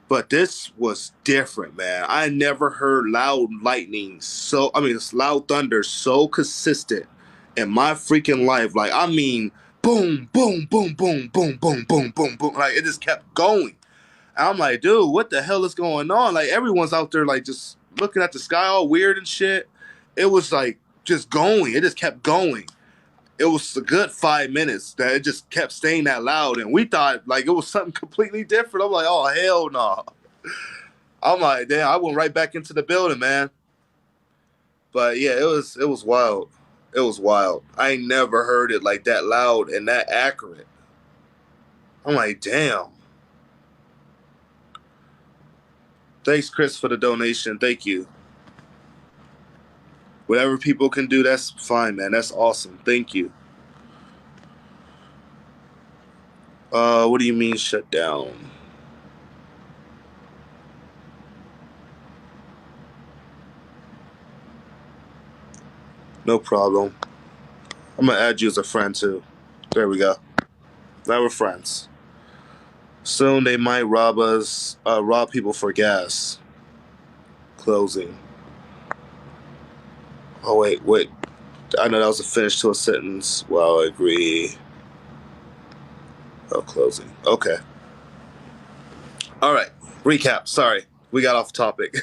But this was different, man. I never heard loud lightning so, I mean, it's loud thunder so consistent in my freaking life. Like, I mean, boom, boom, boom, boom, boom, boom, boom, boom, boom. Like, it just kept going. And I'm like, dude, what the hell is going on? Like, everyone's out there, like, just looking at the sky all weird and shit. It was like just going. It just kept going. It was a good 5 minutes that it just kept staying that loud. And we thought, like, it was something completely different. I'm like, oh, hell no. I'm like, damn, I went right back into the building, man. But yeah, it was wild. It was wild. I ain't never heard it like that loud and that accurate. I'm like, damn. Thanks, Chris, for the donation. Thank you. Whatever people can do, that's fine, man. That's awesome. Thank you. What do you mean shut down? No problem. I'm gonna add you as a friend too. There we go. Now we're friends. Soon they might rob us, rob people for gas. Closing. Oh wait. I know that was a finish to a sentence. Well, I agree. Oh, closing. Okay. All right. Recap. Sorry, we got off topic.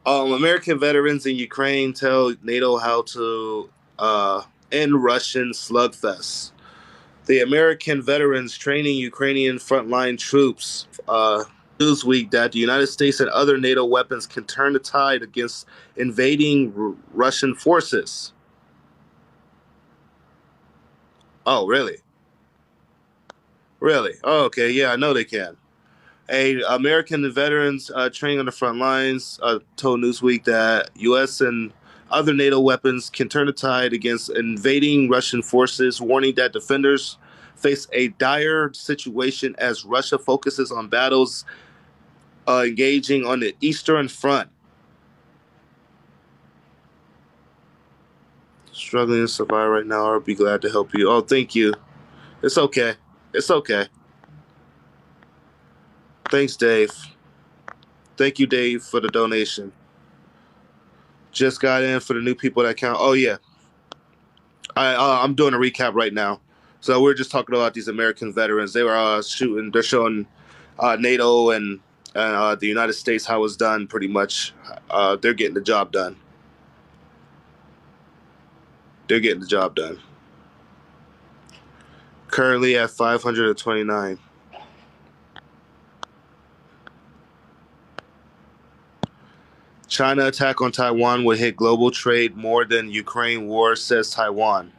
American veterans in Ukraine tell NATO how to end Russian slugfest. The American veterans training Ukrainian frontline troops Newsweek that the United States and other NATO weapons can turn the tide against invading Russian forces. Oh, really? Really? Oh, okay. Yeah, I know they can. American veterans training on the front lines told Newsweek that U.S. and other NATO weapons can turn the tide against invading Russian forces, warning that defenders face a dire situation as Russia focuses on battles engaging on the Eastern Front. Struggling to survive right now. I'll be glad to help you. Oh, thank you. It's okay. It's okay. Thanks, Dave. Thank you, Dave, for the donation. Just got in for the new people that count. Oh yeah, I'm doing a recap right now. So we're just talking about these American veterans. They were shooting. They're showing NATO and the United States how it's done. Pretty much, they're getting the job done. They're getting the job done. Currently at 529. China attack on Taiwan would hit global trade more than Ukraine war, says Taiwan.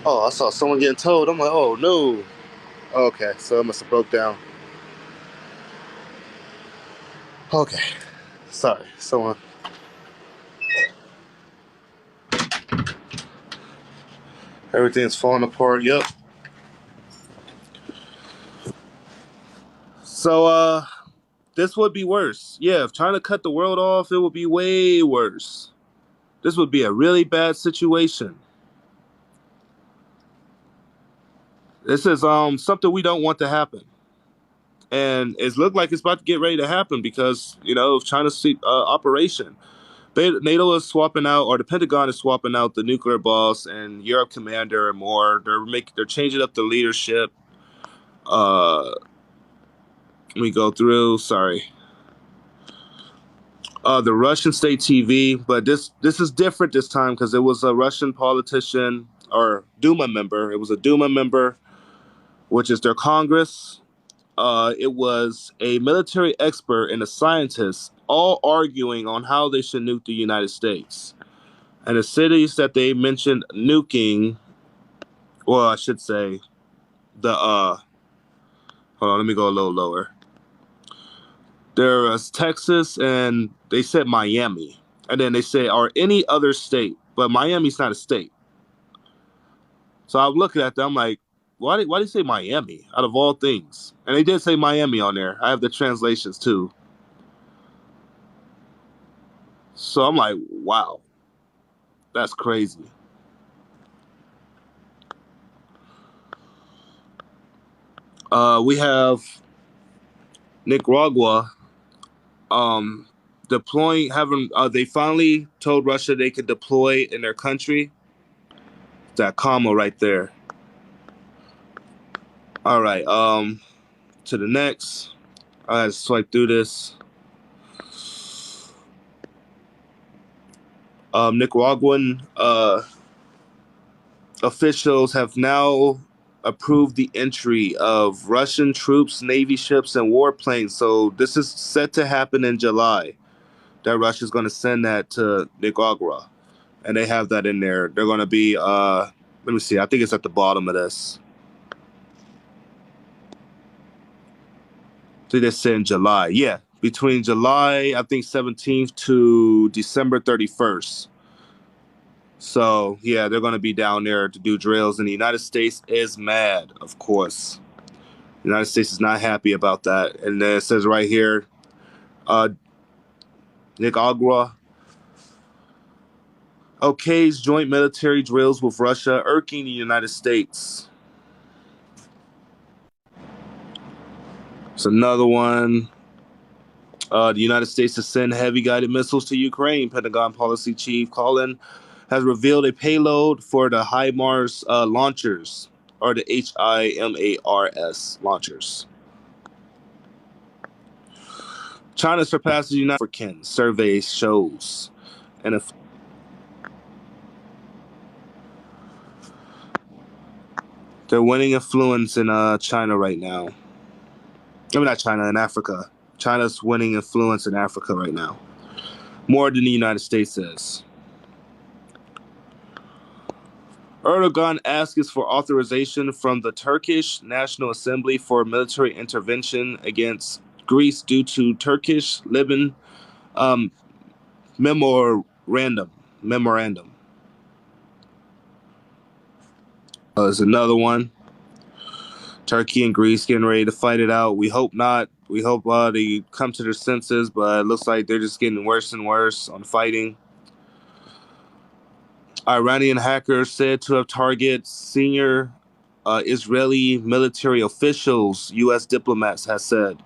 Oh, I saw someone getting towed. I'm like, oh no. Okay, so it must have broke down. Okay, sorry, someone. Everything's falling apart. Yep. So, this would be worse. Yeah, if China cut the world off, it would be way worse. This would be a really bad situation. This is something we don't want to happen, and it's looked like it's about to get ready to happen because of China's operation. NATO is swapping out, or the Pentagon is swapping out the nuclear boss and Europe commander and more. They're changing up the leadership. Uh, Let me go through. Sorry. The Russian state TV, but this is different this time because it was a Russian politician or Duma member. It was a Duma member, which is their Congress. It was a military expert and a scientist, all arguing on how they should nuke the United States. And the cities that they mentioned nuking, well, I should say the hold on, let me go a little lower. There was Texas, and they said Miami, and then they say or any other state, but Miami's not a state. So I'm looking at them, I'm like, why do you say Miami out of all things? And they did say Miami on there. I have the translations too. So I'm like, wow. That's crazy. We have Nicaragua deploying, they finally told Russia they could deploy in their country. That comma right there. All right, to the next. I gotta swipe through this. Nicaraguan officials have now approved the entry of Russian troops, Navy ships, and warplanes. So this is set to happen in July. That Russia's going to send that to Nicaragua, and they have that in there. They're going to be. Let me see. I think it's at the bottom of this. I think they said in July. Yeah, between July, I think 17th to December 31st. So, yeah, they're going to be down there to do drills, and the United States is mad, of course. The United States is not happy about that. And then it says right here, Nicaragua okays joint military drills with Russia, irking the United States. It's another one. The United States to send heavy guided missiles to Ukraine. Pentagon Policy Chief Colin has revealed a payload for the HIMARS launchers, or the HIMARS launchers. China surpasses the United African, survey shows. And if they're winning influence in China right now. I mean, not China, in Africa. China's winning influence in Africa right now. More than the United States is. Erdogan asks for authorization from the Turkish National Assembly for military intervention against Greece due to Turkish-Libyan memorandum. There's another one. Turkey and Greece getting ready to fight it out. We hope not. We hope they come to their senses, but it looks like they're just getting worse and worse on fighting. Iranian hackers said to have targeted senior Israeli military officials, U.S. diplomats has said.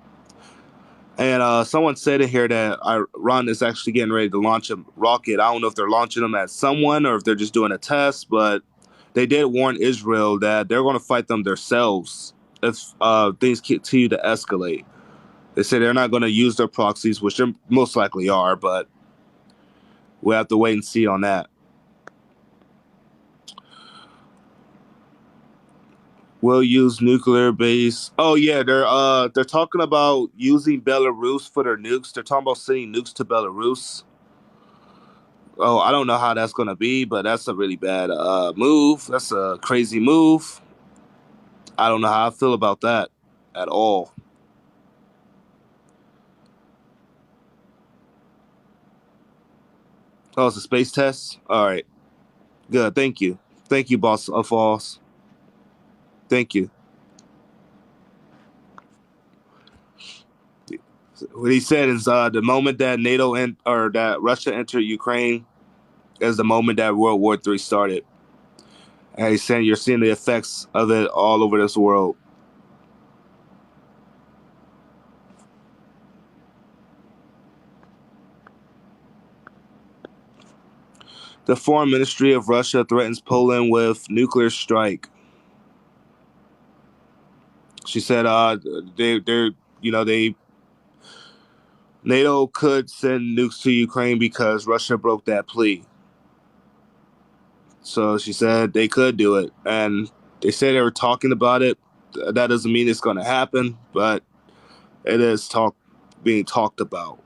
And someone said in here that Iran is actually getting ready to launch a rocket. I don't know if they're launching them at someone or if they're just doing a test, but they did warn Israel that they're going to fight them themselves if things continue to escalate. They say they're not going to use their proxies, which they most likely are, but we'll have to wait and see on that. We'll use nuclear base. Oh yeah, they're talking about using Belarus for their nukes. They're talking about sending nukes to Belarus. Oh, I don't know how that's gonna be, but that's a really bad move. That's a crazy move. I don't know how I feel about that at all. Oh, it's a space test? All right. Good. Thank you. Thank you, boss of Falls. Thank you. What he said is the moment that NATO or that Russia entered Ukraine is the moment that World War III started. And he's saying you're seeing the effects of it all over this world. The Foreign Ministry of Russia threatens Poland with nuclear strike. She said NATO could send nukes to Ukraine because Russia broke that plea. So she said they could do it, and they said they were talking about it. That doesn't mean it's going to happen, but it is being talked about.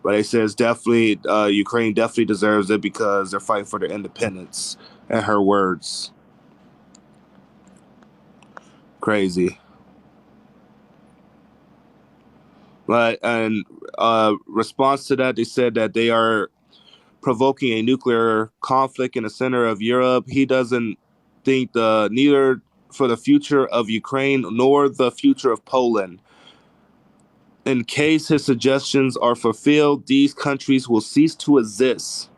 But they says definitely Ukraine definitely deserves it because they're fighting for their independence. And her words, crazy. But in response to that, they said that they are provoking a nuclear conflict in the center of Europe. He doesn't think neither for the future of Ukraine nor the future of Poland. In case his suggestions are fulfilled, these countries will cease to exist.